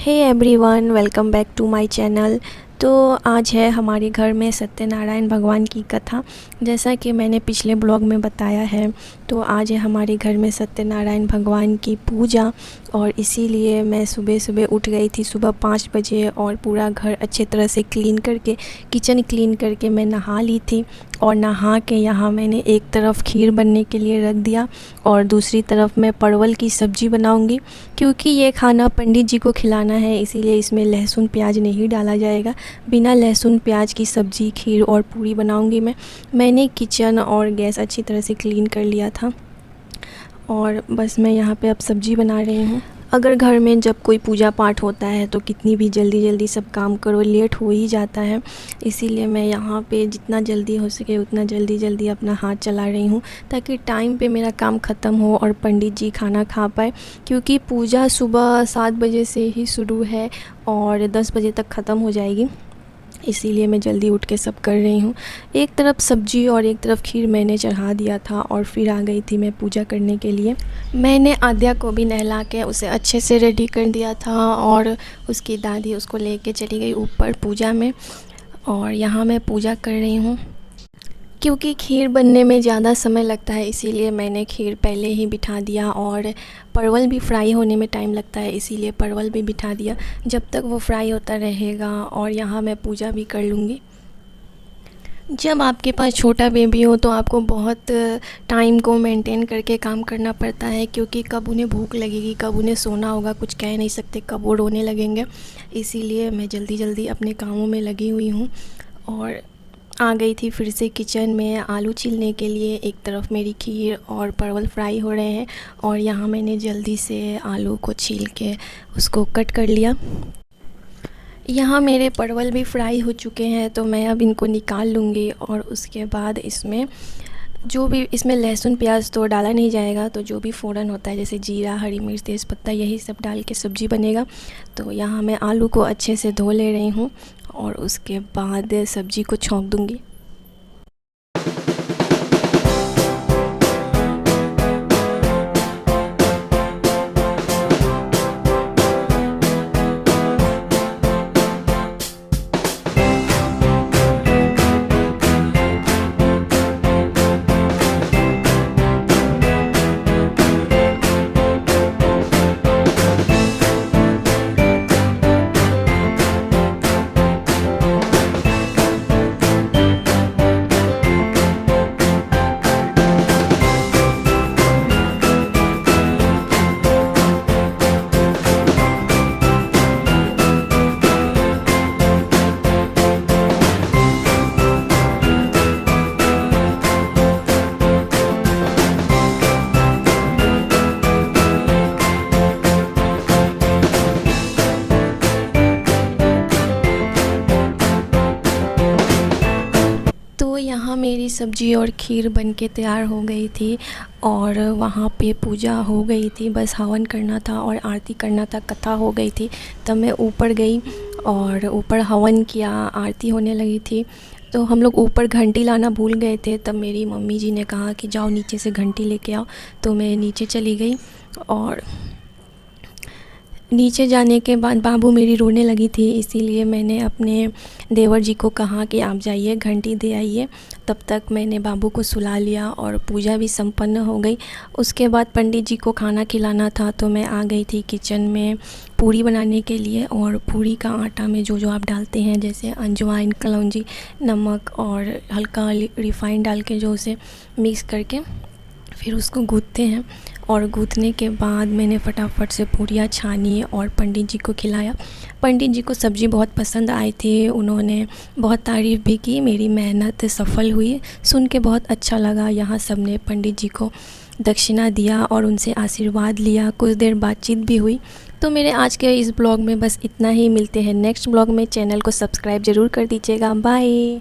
Hey everyone, welcome back to my channel. तो आज है हमारे घर में सत्यनारायण भगवान की कथा। जैसा कि मैंने पिछले ब्लॉग में बताया है, तो आज है हमारे घर में सत्यनारायण भगवान की पूजा। और इसीलिए मैं सुबह सुबह उठ गई थी, सुबह 5 बजे, और पूरा घर अच्छे तरह से क्लीन करके, किचन क्लीन करके मैं नहा ली थी। और नहा के यहाँ मैंने एक तरफ खीर बनने के लिए रख दिया और दूसरी तरफ मैं परवल की सब्ज़ी बनाऊंगी, क्योंकि ये खाना पंडित जी को खिलाना है। इसीलिए इसमें लहसुन प्याज नहीं डाला जाएगा। बिना लहसुन प्याज की सब्ज़ी, खीर और पूरी बनाऊंगी मैंने किचन और गैस अच्छी तरह से क्लीन कर लिया था और बस मैं यहाँ पे अब सब्ज़ी बना रही हूँ। अगर घर में जब कोई पूजा पाठ होता है तो कितनी भी जल्दी सब काम करो, लेट हो ही जाता है। इसीलिए मैं यहाँ पे जितना जल्दी हो सके उतना जल्दी अपना हाथ चला रही हूँ, ताकि टाइम पे मेरा काम ख़त्म हो और पंडित जी खाना खा पाए। क्योंकि पूजा सुबह 7 बजे से ही शुरू है और 10 बजे तक ख़त्म हो जाएगी। इसीलिए मैं जल्दी उठ के सब कर रही हूँ। एक तरफ सब्ज़ी और एक तरफ खीर मैंने चढ़ा दिया था और फिर आ गई थी मैं पूजा करने के लिए। मैंने आद्या को भी नहला के उसे अच्छे से रेडी कर दिया था और उसकी दादी उसको लेके चली गई ऊपर पूजा में। और यहाँ मैं पूजा कर रही हूँ। क्योंकि खीर बनने में ज़्यादा समय लगता है, इसीलिए मैंने खीर पहले ही बिठा दिया। और परवल भी फ्राई होने में टाइम लगता है, इसीलिए परवल भी बिठा दिया जब तक वो फ्राई होता रहेगा। और यहाँ मैं पूजा भी कर लूँगी। जब आपके पास छोटा बेबी हो तो आपको बहुत टाइम को मेंटेन करके काम करना पड़ता है, क्योंकि कब उन्हें भूख लगेगी, कब उन्हें सोना होगा, कुछ कह नहीं सकते, कब वो रोने लगेंगे। इसीलिए मैं जल्दी अपने कामों में लगी हुई हूँ और आ गई थी फिर से किचन में आलू छीलने के लिए। एक तरफ मेरी खीर और परवल फ्राई हो रहे हैं और यहाँ मैंने जल्दी से आलू को छील के उसको कट कर लिया। यहाँ मेरे परवल भी फ्राई हो चुके हैं, तो मैं अब इनको निकाल लूँगी। और उसके बाद इसमें जो भी, इसमें लहसुन प्याज तो डाला नहीं जाएगा, तो जो भी फ़ोरन होता है जैसे जीरा, हरी मिर्च, तेज़पत्ता, यही सब डाल के सब्ज़ी बनेगा। तो यहाँ मैं आलू को अच्छे से धो ले रही हूँ और उसके बाद सब्ज़ी को छौंक दूँगी। यहाँ मेरी सब्ज़ी और खीर बनके तैयार हो गई थी और वहाँ पे पूजा हो गई थी। बस हवन करना था और आरती करना था, कथा हो गई थी। तब मैं ऊपर गई और ऊपर हवन किया, आरती होने लगी थी। तो हम लोग ऊपर घंटी लाना भूल गए थे। तब मेरी मम्मी जी ने कहा कि जाओ नीचे से घंटी लेके आओ। तो मैं नीचे चली गई और नीचे जाने के बाद बाबू मेरी रोने लगी थी, इसीलिए मैंने अपने देवर जी को कहा कि आप जाइए घंटी दे आइए। तब तक मैंने बाबू को सुला लिया और पूजा भी संपन्न हो गई। उसके बाद पंडित जी को खाना खिलाना था, तो मैं आ गई थी किचन में पूरी बनाने के लिए। और पूरी का आटा में जो जो आप डालते हैं, जैसे अजवाइन, कलौंजी, नमक और हल्का रिफाइंड डाल के जो उसे मिक्स करके फिर उसको गूँथते हैं। और गूँथने के बाद मैंने फटाफट से पूरियाँ छानी और पंडित जी को खिलाया। पंडित जी को सब्ज़ी बहुत पसंद आई थी, उन्होंने बहुत तारीफ़ भी की। मेरी मेहनत सफल हुई, सुन के बहुत अच्छा लगा। यहाँ सब ने पंडित जी को दक्षिणा दिया और उनसे आशीर्वाद लिया। कुछ देर बातचीत भी हुई। तो मेरे आज के इस ब्लॉग में बस इतना ही। मिलते हैं नेक्स्ट ब्लॉग में। चैनल को सब्सक्राइब ज़रूर कर दीजिएगा। बाय।